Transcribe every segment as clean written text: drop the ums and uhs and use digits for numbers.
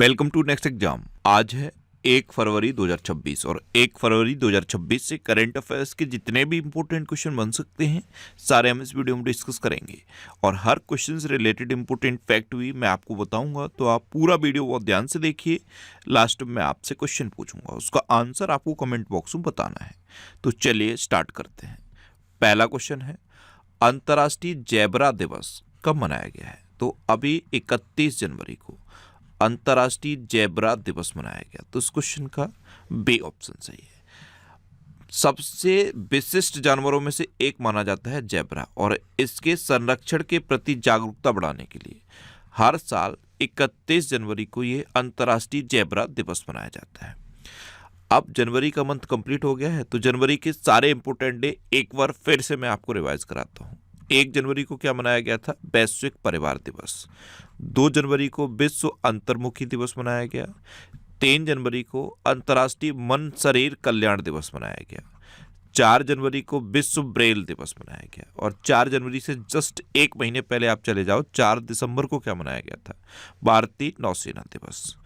Welcome to next exam. आज है 1 फरवरी 2026 और 1 फरवरी 2026 से करंट अफेयर्स के जितने भी इंपॉर्टेंट क्वेश्चन बन सकते हैं सारे हम इस वीडियो में डिस्कस करेंगे। और हर क्वेश्चन से रिलेटेड इंपॉर्टेंट फैक्ट भी मैं आपको बताऊंगा, तो आप पूरा वीडियो बहुत ध्यान से देखिए। लास्ट में मैं आपसे क्वेश्चन पूछूंगा, उसका आंसर आपको कमेंट बॉक्स में बताना है। तो चलिए स्टार्ट करते हैं। पहला क्वेश्चन है, अंतर्राष्ट्रीय जेब्रा दिवस कब मनाया गया है? तो अभी 31 जनवरी को अंतर्राष्ट्रीय जेब्रा दिवस मनाया गया। तो इस क्वेश्चन का बी ऑप्शन सही है। सबसे विशिष्ट जानवरों में से एक माना जाता है जेब्रा, और इसके संरक्षण के प्रति जागरूकता बढ़ाने के लिए हर साल 31 जनवरी को ये अंतर्राष्ट्रीय जेब्रा दिवस मनाया जाता है। अब जनवरी का मंथ कंप्लीट हो गया है, तो जनवरी के सारे इंपोर्टेंट डे एक बार फिर से मैं आपको रिवाइज कराता हूँ। 1 जनवरी को क्या मनाया गया था? वैश्विक परिवार दिवस। 2 जनवरी को विश्व अंतर्मुखी दिवस मनाया गया। 3 जनवरी को अंतर्राष्ट्रीय मन शरीर कल्याण दिवस मनाया गया। 4 जनवरी को विश्व ब्रेल दिवस मनाया गया। और 4 जनवरी से जस्ट एक महीने पहले आप चले जाओ, 4 दिसंबर को क्या मनाया गया था? भारतीय नौसेना दिवस।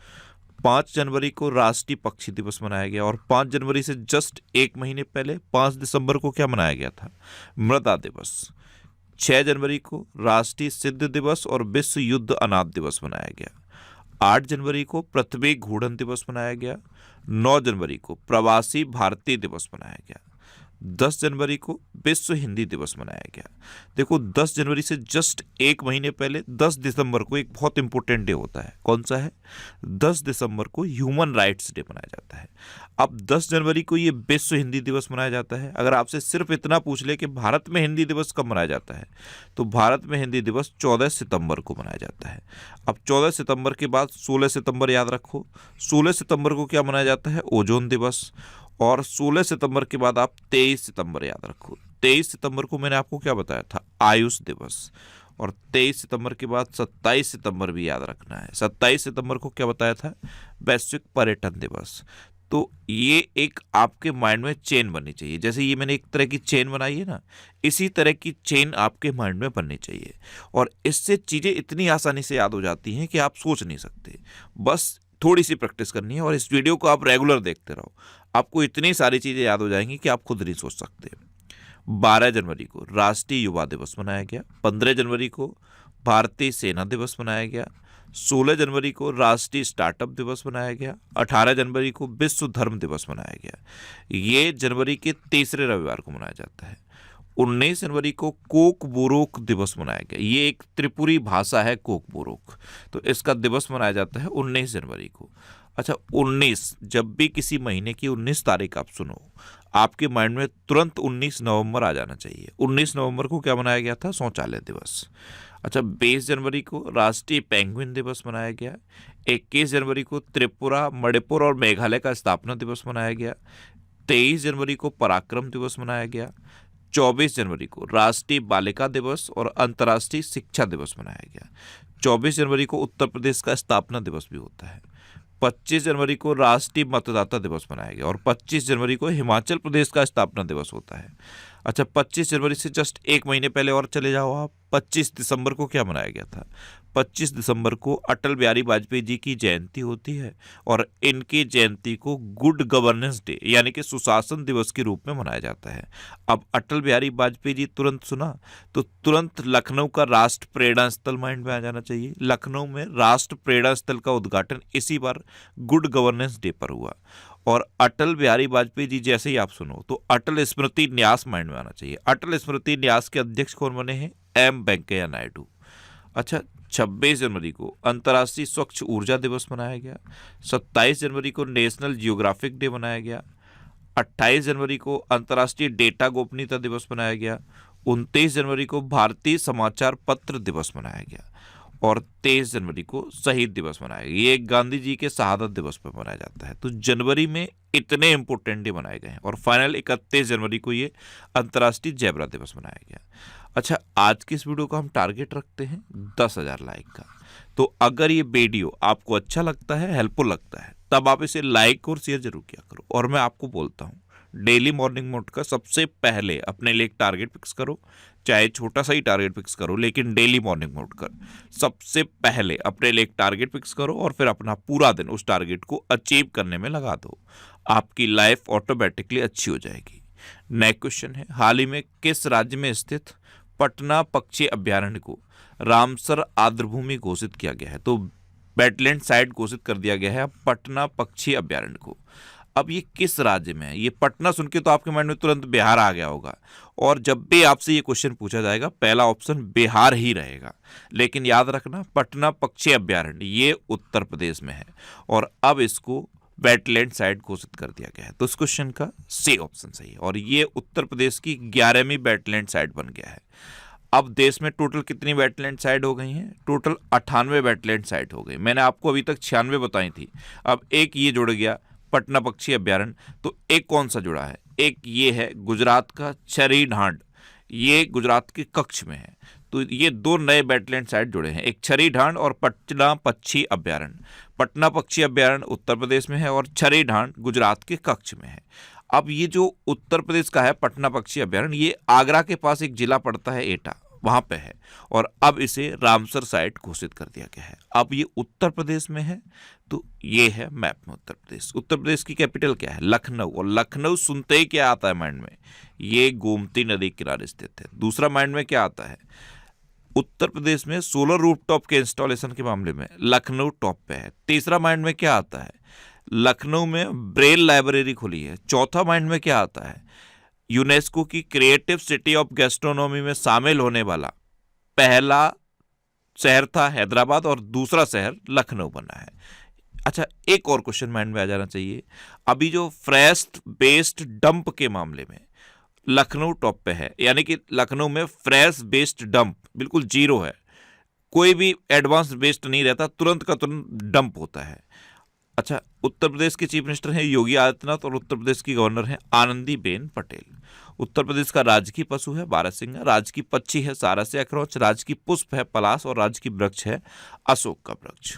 5 जनवरी को राष्ट्रीय पक्षी दिवस मनाया गया। और 5 जनवरी से जस्ट एक महीने पहले 5 दिसंबर को क्या मनाया गया था? मृदा दिवस। 6 जनवरी को राष्ट्रीय सिद्ध दिवस और विश्व युद्ध अनाथ दिवस मनाया गया। 8 जनवरी को पृथ्वी घूर्णन दिवस मनाया गया। 9 जनवरी को प्रवासी भारतीय दिवस मनाया गया। 10 जनवरी को विश्व हिंदी दिवस मनाया गया। देखो, 10 जनवरी से जस्ट एक महीने पहले 10 दिसंबर को एक बहुत इंपॉर्टेंट डे होता है। कौन सा है? 10 दिसंबर को ह्यूमन राइट्स डे मनाया जाता है। अब 10 जनवरी को ये विश्व हिंदी दिवस मनाया जाता है। अगर आपसे सिर्फ इतना पूछ ले कि भारत में हिंदी दिवस कब मनाया जाता है, तो भारत में हिंदी दिवस 14 सितंबर को मनाया जाता है। अब 14 सितंबर के बाद 16 सितंबर याद रखो। 16 सितंबर को क्या मनाया जाता है? ओजोन दिवस। और 16 सितंबर के बाद आप 23 सितंबर याद रखो। 23 सितंबर को मैंने आपको क्या बताया था? आयुष दिवस। और 23 सितंबर के बाद 27 सितंबर भी याद रखना है। 27 सितंबर को क्या बताया था? वैश्विक पर्यटन दिवस। तो ये एक आपके माइंड में चेन बननी चाहिए। जैसे ये मैंने एक तरह की चेन बनाई है ना, इसी तरह की चेन आपके माइंड में बननी चाहिए। और इससे चीज़ें इतनी आसानी से याद हो जाती हैं कि आप सोच नहीं सकते। बस थोड़ी सी प्रैक्टिस करनी है और इस वीडियो को आप रेगुलर देखते रहो, आपको इतनी सारी चीज़ें याद हो जाएंगी कि आप खुद नहीं सोच सकते। 12 जनवरी को राष्ट्रीय युवा दिवस मनाया गया। 15 जनवरी को भारतीय सेना दिवस मनाया गया। 16 जनवरी को राष्ट्रीय स्टार्टअप दिवस मनाया गया। 18 जनवरी को विश्व धर्म दिवस मनाया गया। ये जनवरी के तीसरे रविवार को मनाया जाता है। 19 जनवरी को कोक बोरोक दिवस मनाया गया। ये एक त्रिपुरी भाषा है कोक बोरोक, तो इसका दिवस मनाया जाता है 19 जनवरी को। अच्छा, 19, जब भी किसी महीने की 19 तारीख आप सुनो, आपके माइंड में तुरंत 19 नवंबर आ जाना चाहिए। 19 नवंबर को क्या मनाया गया था? शौचालय दिवस। अच्छा, 20 जनवरी को राष्ट्रीय पेंगुइन दिवस मनाया गया। 21 जनवरी को त्रिपुरा, मणिपुर और मेघालय का स्थापना दिवस मनाया गया। 23 जनवरी को पराक्रम दिवस मनाया गया। 24 जनवरी को राष्ट्रीय बालिका दिवस और अंतर्राष्ट्रीय शिक्षा दिवस मनाया गया। 24 जनवरी को उत्तर प्रदेश का स्थापना दिवस भी होता है। 25 जनवरी को राष्ट्रीय मतदाता दिवस मनाया गया। और 25 जनवरी को हिमाचल प्रदेश का स्थापना दिवस होता है। अच्छा, 25 जनवरी से जस्ट एक महीने पहले और चले जाओ आप, 25 दिसंबर को क्या मनाया गया था? 25 दिसंबर को अटल बिहारी वाजपेयी जी की जयंती होती है, और इनकी जयंती को गुड गवर्नेंस डे यानी कि सुशासन दिवस के रूप में मनाया जाता है। अब अटल बिहारी वाजपेयी जी तुरंत सुना तो तुरंत लखनऊ का राष्ट्र प्रेरणा स्थल माइंड में आ जाना चाहिए। लखनऊ में राष्ट्र प्रेरणा स्थल का उद्घाटन इसी बार गुड गवर्नेंस डे पर हुआ। और अटल बिहारी वाजपेयी जी जैसे ही आप सुनो तो अटल स्मृति न्यास माइंड में आना चाहिए। अटल स्मृति न्यास के अध्यक्ष कौन बने हैं? एम वेंकैया नायडू। अच्छा, 26 जनवरी को अंतर्राष्ट्रीय स्वच्छ ऊर्जा दिवस मनाया गया। 27 जनवरी को नेशनल जियोग्राफिक डे मनाया गया। 28 जनवरी को अंतर्राष्ट्रीय डेटा गोपनीयता दिवस मनाया गया। 29 जनवरी को भारतीय समाचार पत्र दिवस मनाया गया। और 23 जनवरी को शहीद दिवस मनाया गया। ये गांधी जी के शहादत दिवस पर मनाया जाता है। तो जनवरी में इतने इंपोर्टेंट डे मनाए गए हैं। और फाइनल 31 जनवरी को ये अंतर्राष्ट्रीय जेब्रा दिवस मनाया गया। अच्छा, आज की इस वीडियो का हम टारगेट रखते हैं 10,000 लाइक का। तो अगर ये वीडियो आपको अच्छा लगता है, हेल्पफुल लगता है, तब आप इसे लाइक और शेयर जरूर किया करो। और मैं आपको बोलता हूँ, डेली मॉर्निंग मोड का सबसे पहले अपने लिए एक टारगेट फिक्स करो, चाहे छोटा सा ही टारगेट फिक्स करो, लेकिन डेली मॉर्निंग मोड कर सबसे पहले अपने लिए एक टारगेट फिक्स करो और फिर अपना पूरा दिन उस टारगेट को अचीव करने में लगा दो। आपकी लाइफ ऑटोमेटिकली अच्छी हो जाएगी। नेक्स्ट क्वेश्चन है, हाल ही में किस राज्य में स्थित पटना पक्षी अभ्यारण्य को रामसर आर्द्रभूमि घोषित किया गया है? तो वेटलैंड साइट घोषित कर दिया गया है पटना पक्षी अभ्यारण्य को। अब ये किस राज्य में है? ये पटना सुन के तो आपके माइंड में तुरंत बिहार आ गया होगा, और जब भी आपसे ये क्वेश्चन पूछा जाएगा पहला ऑप्शन बिहार ही रहेगा। लेकिन याद रखना, पटना पक्षी अभ्यारण्य ये उत्तर प्रदेश में है और अब इसको वेटलैंड साइट घोषित कर दिया गया है। तो इस क्वेश्चन का सी ऑप्शन सही है और ये उत्तर प्रदेश की 11वीं वेटलैंड साइट बन गया है। अब देश में टोटल कितनी वेटलैंड साइट हो गई हैं? टोटल 98 वेटलैंड साइट हो गई। मैंने आपको अभी तक 96 बताई थी, अब एक ये जुड़ गया पटना पक्षी अभ्यारण्य। तो एक कौन सा जुड़ा है? एक ये है गुजरात का छरी ढांड, ये गुजरात के कच्छ में है। तो ये दो नए वेटलैंड साइट जुड़े हैं, एक छरी ढांड और पटना पक्षी अभ्यारण्य। पटना पक्षी अभ्यारण्य उत्तर प्रदेश में है और छरी ढांड गुजरात के कच्छ में है। अब ये जो उत्तर प्रदेश का है पटना पक्षी अभ्यारण्य, ये आगरा के पास एक जिला पड़ता है एटा, वहां पे है और अब इसे रामसर साइट घोषित कर दिया गया है। अब ये उत्तर प्रदेश में है, तो ये है मैप में उत्तर प्रदेश। उत्तर प्रदेश की कैपिटल क्या है? लखनऊ। और लखनऊ सुनते ही क्या आता है माइंड में? ये गोमती नदी किनारे स्थित है। दूसरा माइंड में क्या आता है? उत्तर प्रदेश में सोलर रूफटॉप के इंस्टॉलेशन के मामले में लखनऊ टॉप पे है। तीसरा माइंड में क्या आता है? लखनऊ में ब्रेल लाइब्रेरी खुली है। चौथा माइंड में क्या आता है? यूनेस्को की क्रिएटिव सिटी ऑफ गैस्ट्रोनॉमी में शामिल होने वाला पहला शहर था हैदराबाद और दूसरा शहर लखनऊ बना है। अच्छा, एक और क्वेश्चन माइंड में आ जाना चाहिए। अभी जो फ्रेश बेस्ड डंप के मामले में लखनऊ टॉप पे है, यानी कि लखनऊ में फ्रेश बेस्ड डंप बिल्कुल जीरो है, कोई भी एडवांस बेस्ड नहीं रहता, तुरंत का तुरंत डंप होता है। अच्छा, उत्तर प्रदेश के चीफ मिनिस्टर हैं योगी आदित्यनाथ और उत्तर प्रदेश की गवर्नर हैं आनंदीबेन पटेल। उत्तर प्रदेश का राजकीय पशु है बारहसिंगा, राजकीय पक्षी है सारस्या अखरोट, राजकीय पुष्प है पलाश और राजकीय वृक्ष है अशोक का वृक्ष।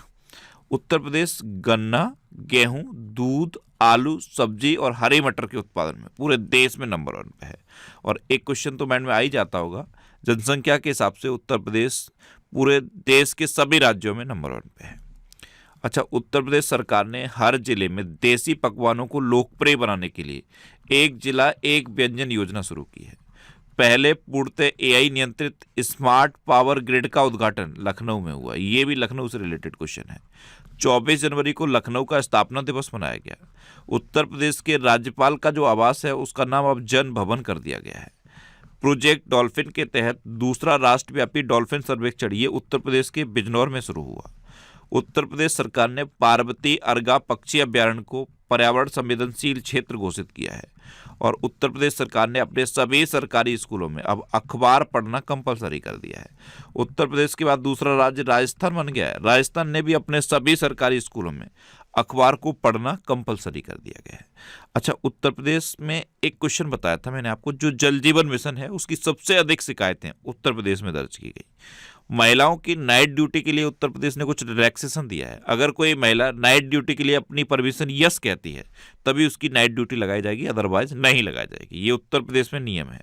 उत्तर प्रदेश गन्ना, गेहूं, दूध, आलू, सब्जी और हरी मटर के उत्पादन में पूरे देश में नंबर 1 पे है। और एक क्वेश्चन तो माइंड में आ ही जाता होगा, जनसंख्या के हिसाब से उत्तर प्रदेश पूरे देश के सभी राज्यों में नंबर 1 पे है। अच्छा, उत्तर प्रदेश सरकार ने हर जिले में देसी पकवानों को लोकप्रिय बनाने के लिए एक जिला एक व्यंजन योजना शुरू की है। पहले पूर्णतः एआई नियंत्रित स्मार्ट पावर ग्रिड का उद्घाटन लखनऊ में हुआ। ये भी लखनऊ से रिलेटेड क्वेश्चन है। 24 जनवरी को लखनऊ का स्थापना दिवस मनाया गया। उत्तर प्रदेश के राज्यपाल का जो आवास है उसका नाम अब जन भवन कर दिया गया है। प्रोजेक्ट डॉल्फिन के तहत दूसरा राष्ट्रव्यापी डॉल्फिन सर्वेक्षण ये उत्तर प्रदेश के बिजनौर में शुरू हुआ। उत्तर प्रदेश सरकार ने पार्वती अर्गा पक्षी अभ्यारण्य को पर्यावरण संवेदनशील क्षेत्र घोषित किया है। और उत्तर प्रदेश सरकार ने अपने सभी सरकारी स्कूलों में अब अखबार पढ़ना कंपलसरी कर दिया है। उत्तर प्रदेश के बाद दूसरा राज्य राजस्थान बन गया है। राजस्थान ने भी अपने सभी सरकारी स्कूलों में अखबार को पढ़ना कंपलसरी कर दिया गया है। अच्छा, उत्तर प्रदेश में एक क्वेश्चन बताया था मैंने आपको, जो जल जीवन मिशन है उसकी सबसे अधिक शिकायतें उत्तर प्रदेश में दर्ज की गई। महिलाओं की नाइट ड्यूटी के लिए उत्तर प्रदेश ने कुछ रिलैक्सेशन दिया है। अगर कोई महिला नाइट ड्यूटी के लिए अपनी परमिशन यस कहती है तभी उसकी नाइट ड्यूटी लगाई जाएगी, अदरवाइज नहीं लगाई जाएगी। ये उत्तर प्रदेश में नियम है।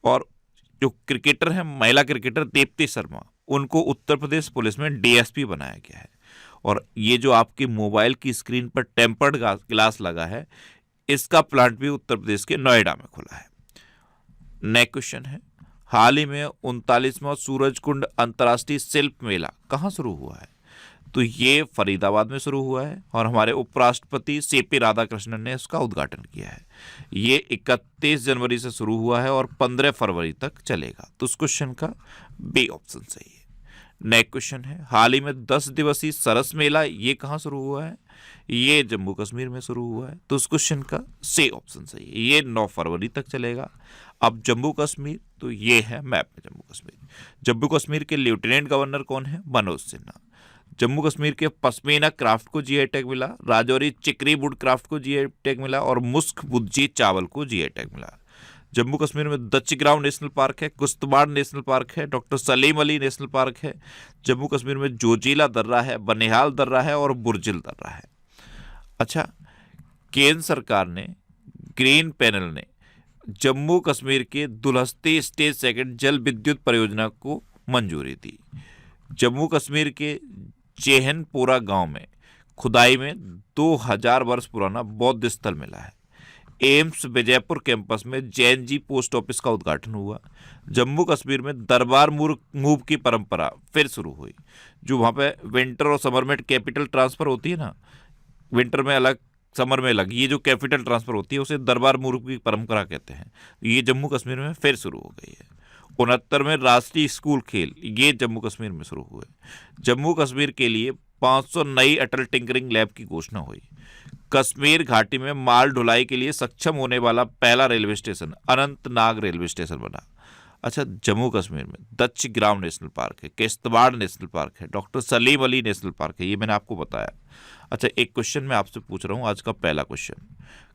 और जो क्रिकेटर है, महिला क्रिकेटर दीप्ति शर्मा, उनको उत्तर प्रदेश पुलिस में डीएसपी बनाया गया है। और ये जो आपके मोबाइल की स्क्रीन पर टेम्पर्ड ग्लास लगा है, इसका प्लांट भी उत्तर प्रदेश के नोएडा में खुला है। नेक्स्ट क्वेश्चन है, हाल ही में 39वां सूरजकुंड अंतर्राष्ट्रीय शिल्प मेला कहाँ शुरू हुआ है? तो ये फरीदाबाद में शुरू हुआ है और हमारे उपराष्ट्रपति सीपी राधाकृष्णन ने इसका उद्घाटन किया है। ये 31 जनवरी से शुरू हुआ है और 15 फरवरी तक चलेगा। तो इस क्वेश्चन का बी ऑप्शन सही है। नेक्स्ट क्वेश्चन है, हाल ही में 10 दिवसीय सरस मेला ये कहाँ शुरू हुआ है? ये जम्मू कश्मीर में शुरू हुआ है। तो इस क्वेश्चन का सी ऑप्शन सही है। ये 9 फरवरी तक चलेगा। अब जम्मू कश्मीर, तो ये है मैप में जम्मू कश्मीर। जम्मू कश्मीर के लेफ्टिनेंट गवर्नर कौन है? मनोज सिन्हा। जम्मू कश्मीर के पश्मीना क्राफ्ट को जीआई टैग मिला, राजौरी चिकरी वुड क्राफ्ट को जीआई टैग मिला और मुस्क बुज्जी चावल को जीआई टैग मिला। जम्मू कश्मीर में दच्चीग्राम नेशनल पार्क है, कुश्तबाड़ नेशनल पार्क है, doctor Salim Ali national park है। जम्मू कश्मीर में जोजिला दर्रा है, बनिहाल दर्रा है और बुर्जिल दर्रा है। अच्छा, केंद्र सरकार ने ग्रीन पैनल ने जम्मू कश्मीर के दुलहस्ती स्टेज सेकंड जल विद्युत परियोजना को मंजूरी दी। जम्मू कश्मीर के चेहनपोरा गांव में खुदाई में 2000 वर्ष पुराना बौद्ध स्थल मिला है। एम्स विजयपुर कैंपस में जैन जी पोस्ट ऑफिस का उद्घाटन हुआ। जम्मू कश्मीर में दरबार मूव की परंपरा फिर शुरू हुई। जो वहाँ पे विंटर और समर में कैपिटल ट्रांसफर होती है ना, विंटर में अलग समर में अलग, ये जो कैपिटल ट्रांसफर होती है उसे दरबार मूव की परंपरा कहते हैं। ये जम्मू कश्मीर में फिर शुरू हो गई है। 69वें राष्ट्रीय स्कूल खेल ये जम्मू कश्मीर में शुरू हुए। जम्मू कश्मीर के लिए 500 नई अटल टिंकरिंग लैब की घोषणा हुई। कश्मीर घाटी में माल ढुलाई के लिए सक्षम होने वाला पहला railway station Anantnag railway station बना। अच्छा, जम्मू कश्मीर में दच्छ ग्राम नेशनल पार्क है, किश्तवाड़ नेशनल पार्क है, doctor Salim Ali national park है, ये मैंने आपको बताया। अच्छा, एक क्वेश्चन मैं आपसे पूछ रहा हूँ, आज का पहला क्वेश्चन,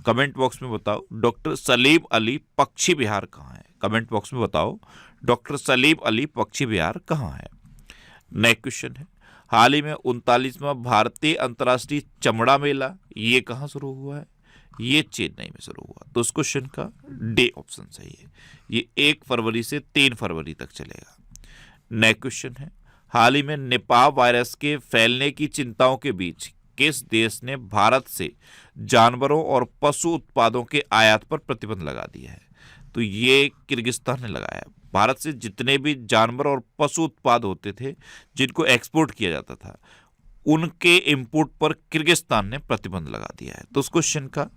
कमेंट बॉक्स में बताओ डॉक्टर सलीम अली पक्षी विहार कहाँ है। कमेंट बॉक्स में बताओ डॉक्टर सलीम अली पक्षी विहार कहाँ है। नेक्स्ट क्वेश्चन है, हाल ही में 39वां भारतीय अंतर्राष्ट्रीय चमड़ा मेला ये कहाँ शुरू हुआ है। ये चेन्नई में शुरू हुआ। तो उस क्वेश्चन का डे ऑप्शन सही है। ये 1 फरवरी से 3 फरवरी तक चलेगा। नेक्स्ट क्वेश्चन है, हाल ही में निपाह वायरस के फैलने की चिंताओं के बीच किस देश ने भारत से जानवरों और पशु उत्पादों के आयात पर प्रतिबंध लगा दिया है। तो ये किर्गिस्तान ने लगाया। भारत से जितने भी जानवर और पशु उत्पाद होते थे जिनको एक्सपोर्ट किया जाता था, उनके इंपोर्ट पर किर्गिस्तान ने प्रतिबंध लगा दिया है। तो उस क्वेश्चन का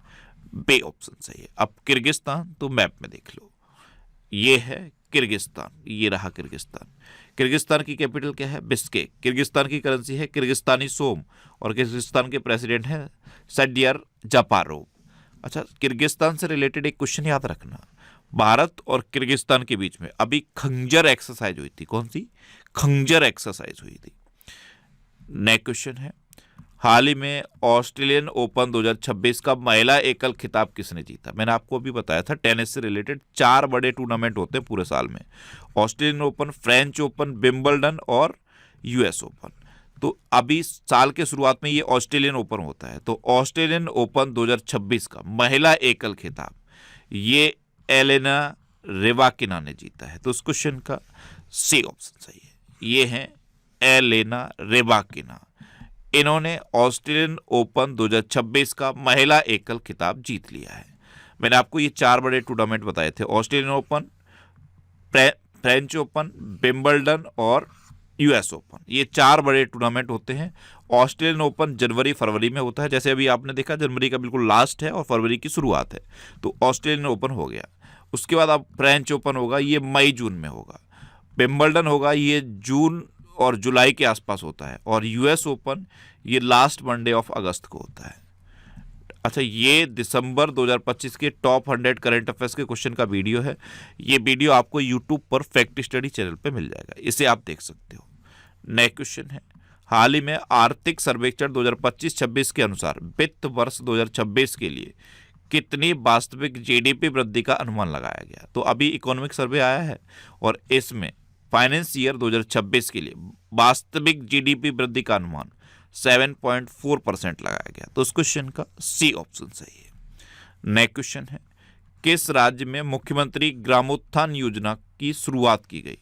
बे ऑप्शन सही है। अब किर्गिस्तान तो मैप में देख लो, ये है किर्गिस्तान, ये रहा किर्गिस्तान। किर्गिस्तान की कैपिटल क्या है, बिश्केक। किर्गिस्तान की करेंसी है किर्गिस्तानी सोम और किर्गिस्तान के प्रेसिडेंट हैं सडियर जापारोव। अच्छा, किर्गिस्तान से रिलेटेड एक क्वेश्चन याद रखना, भारत और किर्गिस्तान के बीच में अभी खंजर एक्सरसाइज हुई थी। कौन सी? खंजर एक्सरसाइज हुई थी। नेक्स्ट क्वेश्चन है, हाल ही में ऑस्ट्रेलियन ओपन 2026 का महिला एकल खिताब किसने जीता। मैंने आपको अभी बताया था टेनिस से रिलेटेड 4 बड़े टूर्नामेंट होते हैं पूरे साल में, Australian open, French open, Wimbledon और यूएस ओपन। तो अभी साल के शुरुआत में ये ऑस्ट्रेलियन ओपन होता है। तो ऑस्ट्रेलियन ओपन 2026 का महिला एकल खिताब ये एलेना रेबाकिना ने जीता है। तो उस क्वेश्चन का सी ऑप्शन सही है। ये है एलेना रेबाकिना। इन्होंने ऑस्ट्रेलियन ओपन 2026 का महिला एकल खिताब जीत लिया है। मैंने आपको ये 4 बड़े टूर्नामेंट बताए थे, Australian open, French open, Wimbledon और यूएस ओपन। ये 4 बड़े टूर्नामेंट होते हैं। ऑस्ट्रेलियन ओपन जनवरी फरवरी में होता है, जैसे अभी आपने देखा जनवरी का बिल्कुल लास्ट है और फरवरी की शुरुआत है। तो ऑस्ट्रेलियन ओपन हो गया। उसके बाद अब फ्रेंच ओपन होगा, ये मई जून में होगा। विंबलडन होगा, ये जून और जुलाई के आसपास होता है। और यूएस ओपन ये लास्ट मंडे ऑफ अगस्त को होता है। अच्छा, ये दिसंबर 2025 के टॉप 100 करंट अफेयर्स के क्वेश्चन का वीडियो है। ये वीडियो आपको यूट्यूब पर फैक्ट स्टडी चैनल पे मिल जाएगा, इसे आप देख सकते हो। नेक्स्ट क्वेश्चन है, हाल ही में आर्थिक सर्वेक्षण 2025-26 के अनुसार वित्त वर्ष 2026 के लिए कितनी वास्तविक जीडीपी वृद्धि का अनुमान लगाया गया। तो अभी इकोनॉमिक सर्वे आया है और इसमें फाइनेंस ईयर 2026 के लिए वास्तविक जीडीपी वृद्धि का अनुमान 7.4% लगाया गया। तो उस क्वेश्चन का सी ऑप्शन सही है। नेक्स्ट क्वेश्चन है, किस राज्य में मुख्यमंत्री ग्रामोत्थान योजना की शुरुआत की गई।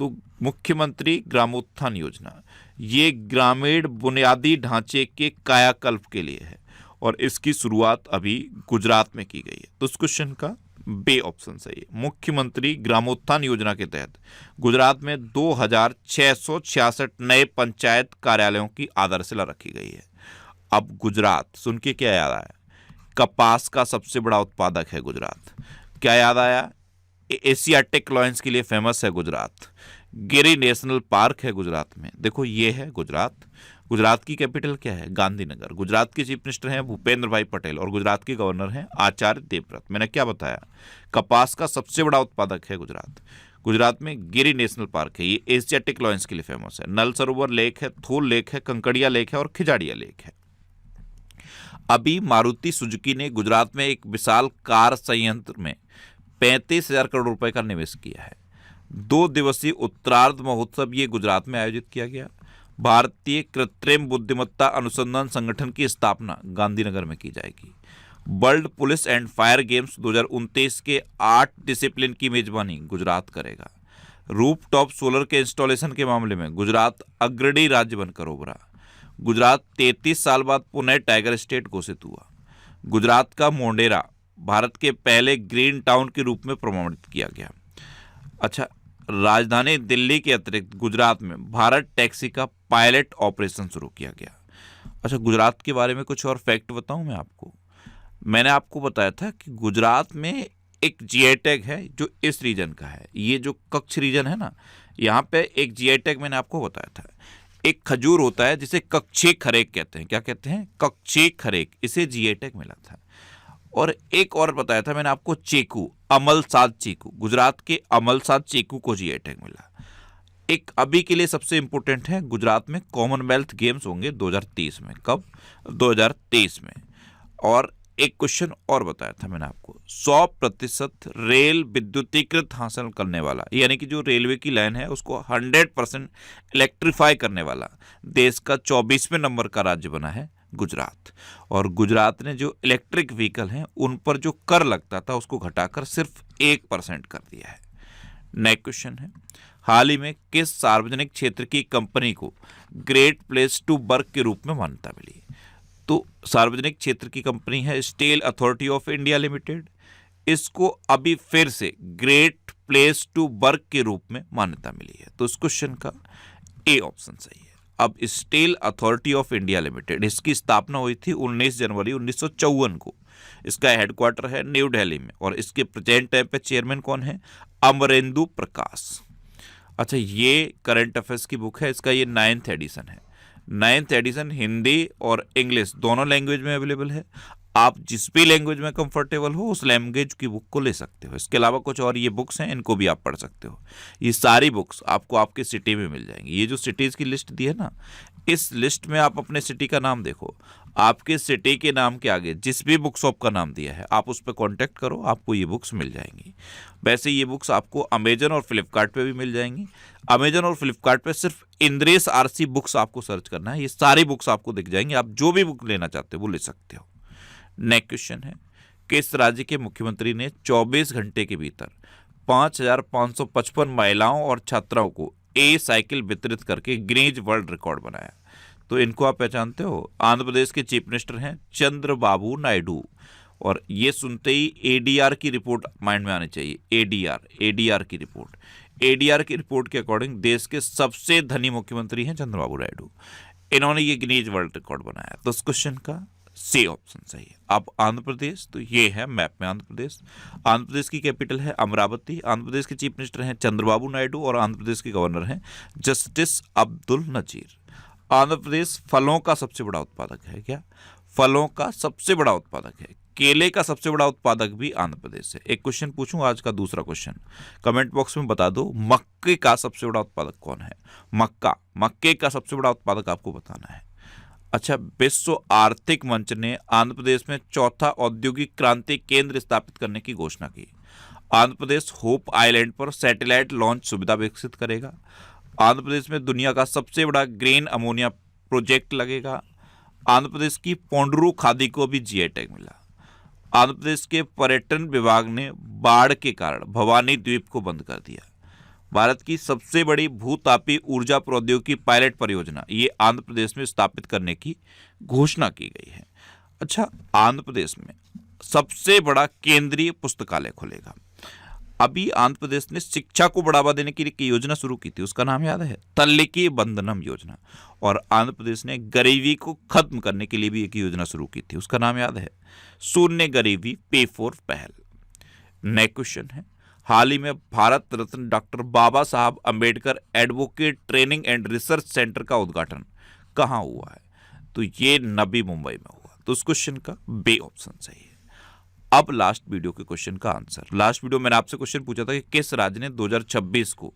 तो मुख्यमंत्री ग्रामोत्थान योजना ये ग्रामीण बुनियादी ढांचे के कायाकल्प के लिए है और इसकी शुरुआत अभी गुजरात में की गई है। तो उस क्वेश्चन का बे ऑप्शन सही है। मुख्यमंत्री ग्रामोत्थान योजना के तहत गुजरात में 2666 नए पंचायत कार्यालयों की आधारशिला रखी गई है। अब गुजरात सुन के क्या याद आया? कपास का सबसे बड़ा उत्पादक है गुजरात। क्या याद आया? एशियाटिक लॉयंस के लिए फेमस है गुजरात। गिरी नेशनल पार्क है गुजरात में। देखो ये है गुजरात। गुजरात की कैपिटल क्या है? गांधीनगर। गुजरात के चीफ मिनिस्टर हैं भूपेंद्र भाई पटेल और गुजरात के गवर्नर हैं आचार्य देवव्रत। मैंने क्या बताया? कपास का सबसे बड़ा उत्पादक है गुजरात। गुजरात में गिरी नेशनल पार्क है, ये एशियाटिक लॉयंस के लिए फेमस है। नल सरोवर लेक है, थोल लेक है, कंकड़िया लेक है और खिजाड़िया लेक है। अभी मारुति सुजुकी ने गुजरात में एक विशाल कार संयंत्र में 35,000 करोड़ रुपए का निवेश किया है। 2 दिवसीय उत्तरार्ध महोत्सव ये गुजरात में आयोजित किया गया। भारतीय कृत्रिम बुद्धिमत्ता अनुसंधान संगठन की स्थापना गांधीनगर में की जाएगी। World police and fire games 2029 के 8 डिसिप्लिन की मेजबानी गुजरात करेगा। रूफटॉप सोलर के इंस्टॉलेशन के मामले में गुजरात अग्रणी राज्य बनकर उभरा। गुजरात 33 साल बाद पुनः टाइगर स्टेट घोषित हुआ। गुजरात का मोढेरा भारत के पहले ग्रीन टाउन के रूप में प्रमाणित किया गया। अच्छा, राजधानी दिल्ली के अतिरिक्त गुजरात में भारत टैक्सी का पायलट ऑपरेशन शुरू किया गया। अच्छा, गुजरात के बारे में कुछ और फैक्ट बताऊं मैं आपको। मैंने आपको बताया था कि गुजरात में एक जीआई टैग है जो इस रीजन का है। ये जो कच्छ रीजन है ना, यहाँ पे एक जीआई टैग मैंने आपको बताया था। एक खजूर होता है जिसे कच्छी खरेक कहते हैं। क्या कहते हैं? कच्छी खरेक। इसे जीआई टैग मिला था। और एक और बताया था मैंने आपको, चीकू, अमलसाद चीकू। गुजरात के अमलसाद चीकू को जीआई टैग मिला। एक अभी के लिए सबसे इंपॉर्टेंट है, गुजरात में कॉमनवेल्थ गेम्स होंगे 2030 में। कब? 2023 में। और एक क्वेश्चन और बताया था मैंने आपको, 100% रेल विद्युतीकृत हासिल करने वाला, यानी कि जो रेलवे की लाइन है उसको 100% इलेक्ट्रीफाई करने वाला देश का 24वें नंबर का राज्य बना है गुजरात। और गुजरात ने जो इलेक्ट्रिक व्हीकल हैं उन पर जो कर लगता था उसको घटाकर सिर्फ 1% कर दिया है। नेक्स्ट क्वेश्चन है, हाल ही में किस सार्वजनिक क्षेत्र की कंपनी को ग्रेट प्लेस टू वर्क के रूप में मान्यता मिली? तो सार्वजनिक क्षेत्र की कंपनी है steel authority of India limited. इसको अभी फिर से ग्रेट प्लेस टू वर्क के रूप में मान्यता मिली है। तो इस क्वेश्चन का ए ऑप्शन सही है। अब steel authority of India limited, इसकी स्थापना हुई थी 19 जनवरी 1954 को। इसका हेडक्वार्टर है न्यू दिल्ली में और इसके प्रेजेंट टाइम पे चेयरमैन कौन है? अमरेंदु प्रकाश। अच्छा, ये करंट अफेयर्स की बुक है, इसका ये 9th एडिशन है। 9th एडिशन हिंदी और इंग्लिश दोनों लैंग्वेज में अवेलेबल है। आप जिस भी लैंग्वेज में कंफर्टेबल हो उस लैंग्वेज की बुक को ले सकते हो। इसके अलावा कुछ और ये बुक्स हैं, इनको भी आप पढ़ सकते हो। ये सारी बुक्स आपको आपके सिटी में मिल जाएंगी। ये जो सिटीज़ की लिस्ट दी है ना, इस लिस्ट में आप अपने सिटी का नाम देखो, आपके सिटी के नाम के आगे जिस भी बुक शॉप का नाम दिया है आप उस पर कॉन्टैक्ट करो, आपको ये बुक्स मिल जाएंगी। वैसे ये बुक्स आपको अमेजन और फ्लिपकार्ट पे भी मिल जाएंगी। अमेजन और फ्लिपकार्ट पे सिर्फ इंद्रेश आरसी बुक्स आपको सर्च करना है, ये सारी बुक्स आपको दिख जाएंगी। आप जो भी बुक लेना चाहते हो वो ले सकते हो। नेक्स्ट क्वेश्चन है, किस राज्य के मुख्यमंत्री ने 24 घंटे के भीतर 5,555 महिलाओं और छात्राओं को ए साइकिल वितरित करके गिनीज वर्ल्ड रिकॉर्ड बनाया? तो इनको आप पहचानते हो, आंध्र प्रदेश के चीफ मिनिस्टर हैं चंद्रबाबू नायडू। और ये सुनते ही एडीआर की रिपोर्ट माइंड में आनी चाहिए। एडीआर की रिपोर्ट, एडीआर की रिपोर्ट के अकॉर्डिंग देश के सबसे धनी मुख्यमंत्री हैं चंद्रबाबू नायडू। इन्होंने ये गिनीज वर्ल्ड रिकॉर्ड बनाया। तो इस क्वेश्चन का सी ऑप्शन सही है। अब आंध्र प्रदेश, तो ये है मैप में आंध्र प्रदेश। आंध्र प्रदेश की कैपिटल है अमरावती। आंध्र प्रदेश के चीफ मिनिस्टर हैं चंद्रबाबू नायडू और आंध्र प्रदेश के गवर्नर हैं जस्टिस अब्दुल नजीर। आंध्र प्रदेश फलों का सबसे बड़ा उत्पादक है। क्या? फलों का सबसे बड़ा उत्पादक है। केले का सबसे बड़ा उत्पादक भी आंध्र प्रदेश है। एक क्वेश्चन पूछूं आज का, दूसरा क्वेश्चन कमेंट बॉक्स में बता दो, मक्के का सबसे बड़ा उत्पादक कौन है? मक्के का सबसे बड़ा उत्पादक आपको बताना है। अच्छा, विश्व आर्थिक मंच ने आंध्र प्रदेश में चौथा औद्योगिक क्रांति केंद्र स्थापित करने की घोषणा की। आंध्र प्रदेश होप आइलैंड पर सैटेलाइट लॉन्च सुविधा विकसित करेगा। आंध्र प्रदेश में दुनिया का सबसे बड़ा ग्रीन अमोनिया प्रोजेक्ट लगेगा। आंध्र प्रदेश की पोंडरू खादी को भी जीआई टैग मिला। आंध्र प्रदेश के पर्यटन विभाग ने बाढ़ के कारण भवानी द्वीप को बंद कर दिया। भारत की सबसे बड़ी भूतापी ऊर्जा प्रौद्योगिकी पायलट परियोजना ये आंध्र प्रदेश में स्थापित करने की घोषणा की गई है। अच्छा, आंध्र प्रदेश में सबसे बड़ा केंद्रीय पुस्तकालय खुलेगा। अभी आंध्र प्रदेश ने शिक्षा को बढ़ावा देने की एक योजना शुरू की थी, उसका नाम याद है? तल्लिकी बंधनम योजना। और आंध्र प्रदेश ने गरीबी को खत्म करने के लिए भी एक योजना शुरू की थी, उसका नाम याद है? शून्य गरीबी पे फॉर पहल। नेक्स्ट क्वेश्चन है, हाल ही में भारत रत्न डॉक्टर बाबा साहब Ambedkar advocate training and research centre का उद्घाटन कहाँ हुआ है? तो ये नवी मुंबई में हुआ। तो उस क्वेश्चन का बी ऑप्शन सही है। अब लास्ट वीडियो के क्वेश्चन का आंसर। लास्ट वीडियो मैंने आपसे क्वेश्चन पूछा था कि किस राज्य ने 2026 को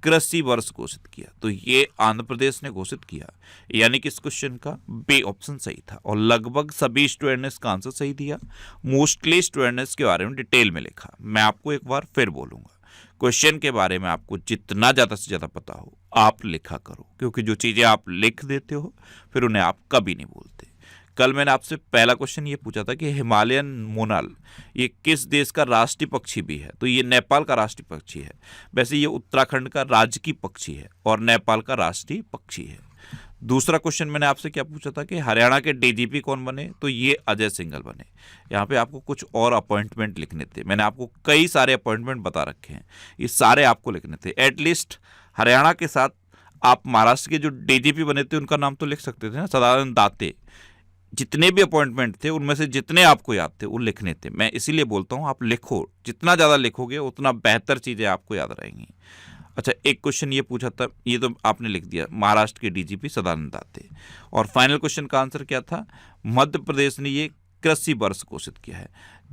कृषि वर्ष घोषित किया? तो ये आंध्र प्रदेश ने घोषित किया, यानी कि इस क्वेश्चन का बी ऑप्शन सही था। और लगभग सभी स्टूडेंट ने इसका आंसर सही दिया। मोस्टली स्टूडेंट ने इसके बारे में डिटेल में लिखा। मैं आपको एक बार फिर बोलूंगा, क्वेश्चन के बारे में आपको जितना ज़्यादा से ज़्यादा पता हो आप लिखा करो, क्योंकि जो चीज़ें आप लिख देते हो फिर उन्हें आप कभी नहीं बोलते। कल मैंने आपसे पहला क्वेश्चन ये पूछा था कि हिमालयन मोनाल ये किस देश का राष्ट्रीय पक्षी भी है, तो ये नेपाल का राष्ट्रीय पक्षी है। वैसे ये उत्तराखंड का राजकीय पक्षी है और नेपाल का राष्ट्रीय पक्षी है। दूसरा क्वेश्चन मैंने आपसे क्या पूछा था कि हरियाणा के डीजीपी कौन बने, तो ये अजय सिंघल बने। यहाँ पे आपको कुछ और अपॉइंटमेंट लिखने थे, मैंने आपको कई सारे अपॉइंटमेंट बता रखे हैं, ये सारे आपको लिखने थे। एटलीस्ट हरियाणा के साथ आप महाराष्ट्र के जो डीजीपी बने थे उनका नाम तो लिख सकते थे ना, सदानंद दाते। जितने भी अपॉइंटमेंट थे उनमें से जितने आपको याद थे वो लिखने थे। मैं इसीलिए बोलता हूँ आप लिखो, जितना ज़्यादा लिखोगे उतना बेहतर चीज़ें आपको याद रहेंगी। अच्छा, एक क्वेश्चन ये पूछा था, ये तो आपने लिख दिया, महाराष्ट्र के डीजीपी सदानंद दाते। और फाइनल क्वेश्चन का आंसर क्या था, मध्य प्रदेश ने ये कृषि वर्ष घोषित किया है।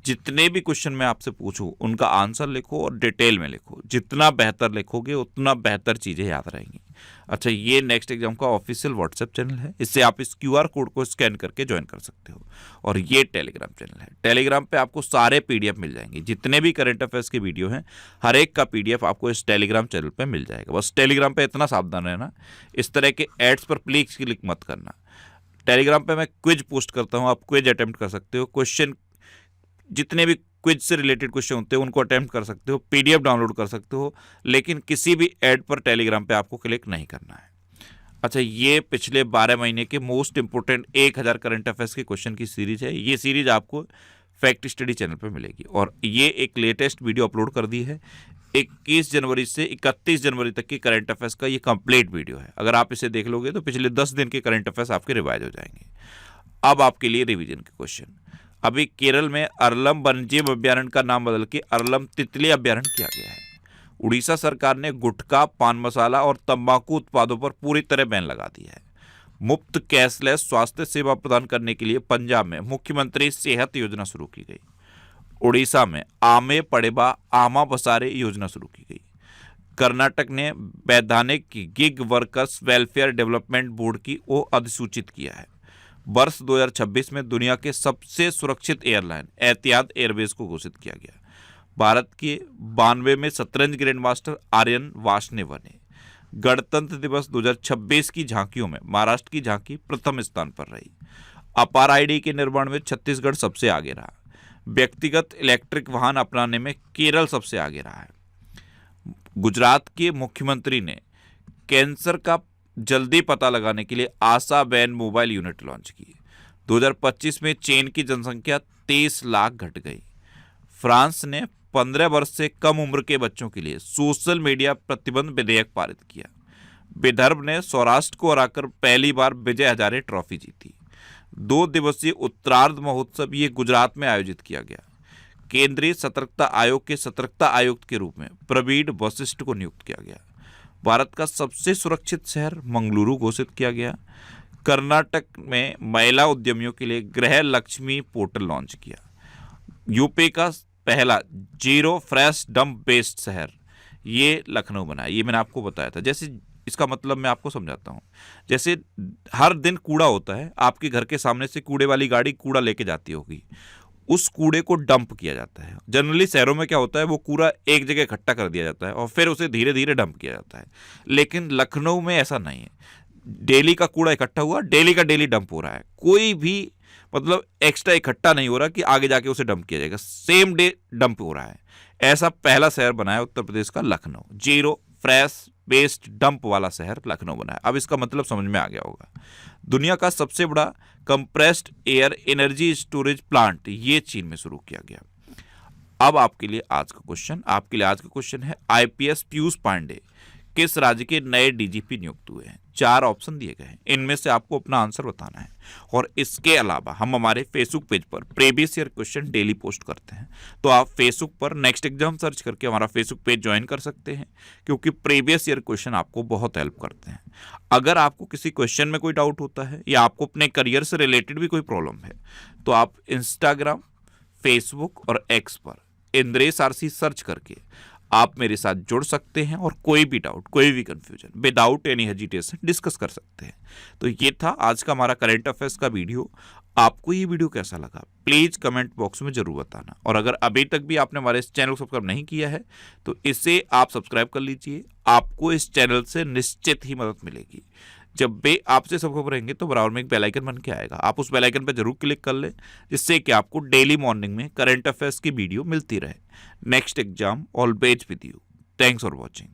जितने भी क्वेश्चन मैं आपसे पूछूं उनका आंसर लिखो और डिटेल में लिखो, जितना बेहतर लिखोगे उतना बेहतर चीज़ें याद रहेंगी। अच्छा, ये नेक्स्ट एग्जाम का ऑफिशियल व्हाट्सएप चैनल है, इससे आप इस क्यूआर कोड को स्कैन करके ज्वाइन कर सकते हो। और ये टेलीग्राम चैनल है, टेलीग्राम पे आपको सारे पीडीएफ मिल जाएंगे, जितने भी करंट अफेयर्स के वीडियो हैं हर एक का पीडीएफ आपको इस टेलीग्राम चैनल पे मिल जाएगा। बस टेलीग्राम पे इतना सावधान रहना, इस तरह के एड्स पर प्लीज क्लिक मत करना। टेलीग्राम पे मैं क्विज पोस्ट करता हूँ, आप क्विज अटेम्प्ट कर सकते हो, क्वेश्चन जितने भी क्विज से रिलेटेड क्वेश्चन होते हैं उनको अटेम्प्ट कर सकते हो, पीडीएफ डाउनलोड कर सकते हो, लेकिन किसी भी ऐड पर टेलीग्राम पे आपको क्लिक नहीं करना है। अच्छा, ये पिछले 12 महीने के मोस्ट इंपोर्टेंट 1000 करंट अफेयर्स के क्वेश्चन की सीरीज है। ये सीरीज आपको फैक्ट स्टडी चैनल पर मिलेगी और ये एक लेटेस्ट वीडियो अपलोड कर दी है। 21 जनवरी से 31 जनवरी तक की करंट अफेयर्स का ये कंप्लीट वीडियो है। अगर आप इसे देख लोगे तो पिछले 10 दिन के करंट अफेयर्स आपके रिवाइज हो जाएंगे। अब आपके लिए रिवीजन के क्वेश्चन। अभी केरल में अरलम वन्यजीव अभ्यारण्य का नाम बदल के अरलम तितली अभ्यारण्य किया गया है। उड़ीसा सरकार ने गुटखा, पान मसाला और तंबाकू उत्पादों पर पूरी तरह बैन लगा दिया है। मुफ्त कैशलेस स्वास्थ्य सेवा प्रदान करने के लिए पंजाब में मुख्यमंत्री सेहत योजना शुरू की गई। उड़ीसा में आमे पड़ेबा आमा बसारे योजना शुरू की गई। कर्नाटक ने वैधानिक gig workers welfare development board की को अधिसूचित किया है। वर्ष 2026 में दुनिया के सबसे सुरक्षित एयरलाइन एतिहाद एयरवेज को घोषित किया गया। भारत के 92 में शतरंज ग्रैंड मास्टर आर्यन वार्ष्णेय बने। गणतंत्र दिवस 2026 की झांकियों में महाराष्ट्र की झांकी प्रथम स्थान पर रही। अपार आईडी के निर्माण में छत्तीसगढ़ सबसे आगे रहा। व्यक्तिगत इलेक्ट्रिक वाहन अपनाने में केरल सबसे आगे रहा है। गुजरात के मुख्यमंत्री ने कैंसर का जल्दी पता लगाने के लिए आशा वैन मोबाइल यूनिट लॉन्च की। 2025 में चीन की जनसंख्या 23 लाख घट गई। फ्रांस ने 15 वर्ष से कम उम्र के बच्चों के लिए सोशल मीडिया प्रतिबंध विधेयक पारित किया। विदर्भ ने सौराष्ट्र को हराकर पहली बार विजय हजारे ट्रॉफी जीती। 2 दिवसीय उत्तरार्ध महोत्सव ये गुजरात में आयोजित किया गया। केंद्रीय सतर्कता आयोग के सतर्कता आयुक्त के रूप में प्रवीण वशिष्ठ को नियुक्त किया गया। भारत का सबसे सुरक्षित शहर मंगलुरु घोषित किया गया। कर्नाटक में महिला उद्यमियों के लिए गृह लक्ष्मी पोर्टल लॉन्च किया। यूपी का पहला जीरो फ्रेश डंप बेस्ड शहर ये लखनऊ बना। ये मैंने आपको बताया था। जैसे इसका मतलब मैं आपको समझाता हूँ, जैसे हर दिन कूड़ा होता है, आपके घर के सामने से कूड़े वाली गाड़ी कूड़ा लेके जाती होगी, उस कूड़े को डंप किया जाता है। जनरली शहरों में क्या होता है, वो कूड़ा एक जगह इकट्ठा कर दिया जाता है और फिर उसे धीरे धीरे डंप किया जाता है। लेकिन लखनऊ में ऐसा नहीं है। डेली का कूड़ा इकट्ठा हुआ, डेली का डेली डंप हो रहा है। कोई भी मतलब एक्स्ट्रा इकट्ठा नहीं हो रहा कि आगे जाके उसे डंप किया जाएगा, सेम डे डंप हो रहा है। ऐसा पहला शहर बनाया उत्तर प्रदेश का Lucknow. Zero fresh waste dump वाला शहर लखनऊ बना है। अब इसका मतलब समझ में आ गया होगा। दुनिया का सबसे बड़ा compressed air energy storage plant ये चीन में शुरू किया गया। अब आपके लिए आज का क्वेश्चन है आईपीएस पीयूष पांडे किस राज्य के नए डीजीपी नियुक्त हुए हैं। 4 ऑप्शन दिए गए हैं, इनमें से आपको अपना आंसर बताना है। और इसके अलावा हम हमारे फेसबुक पेज पर previous year question daily post करते हैं, तो आप फेसबुक पर नेक्स्ट एग्जाम सर्च करके हमारा फेसबुक पेज ज्वाइन कर सकते हैं, क्योंकि प्रीवियस ईयर क्वेश्चन आपको बहुत हेल्प करते हैं। अगर आपको किसी क्वेश्चन में कोई डाउट होता है या आपको अपने करियर से रिलेटेड भी कोई प्रॉब्लम है, तो आप इंस्टाग्राम, फेसबुक और एक्स पर इंद्रेश आरसी सर्च करके आप मेरे साथ जुड़ सकते हैं और कोई भी डाउट, कोई भी confusion without any hesitation discuss कर सकते हैं। तो ये था आज का हमारा करंट अफेयर्स का वीडियो। आपको ये वीडियो कैसा लगा प्लीज़ कमेंट बॉक्स में जरूर बताना। और अगर अभी तक भी आपने हमारे इस चैनल को सब्सक्राइब नहीं किया है तो इसे आप सब्सक्राइब कर लीजिए। आपको इस चैनल से निश्चित ही मदद मिलेगी। जब भी आपसे सब खबर रहेंगे तो बराबर में एक बेल आइकन बन के आएगा, आप उस बेल आइकन पर जरूर क्लिक कर लें, जिससे कि आपको डेली मॉर्निंग में करंट अफेयर्स की वीडियो मिलती रहे। Next exam always with you. Thanks for watching.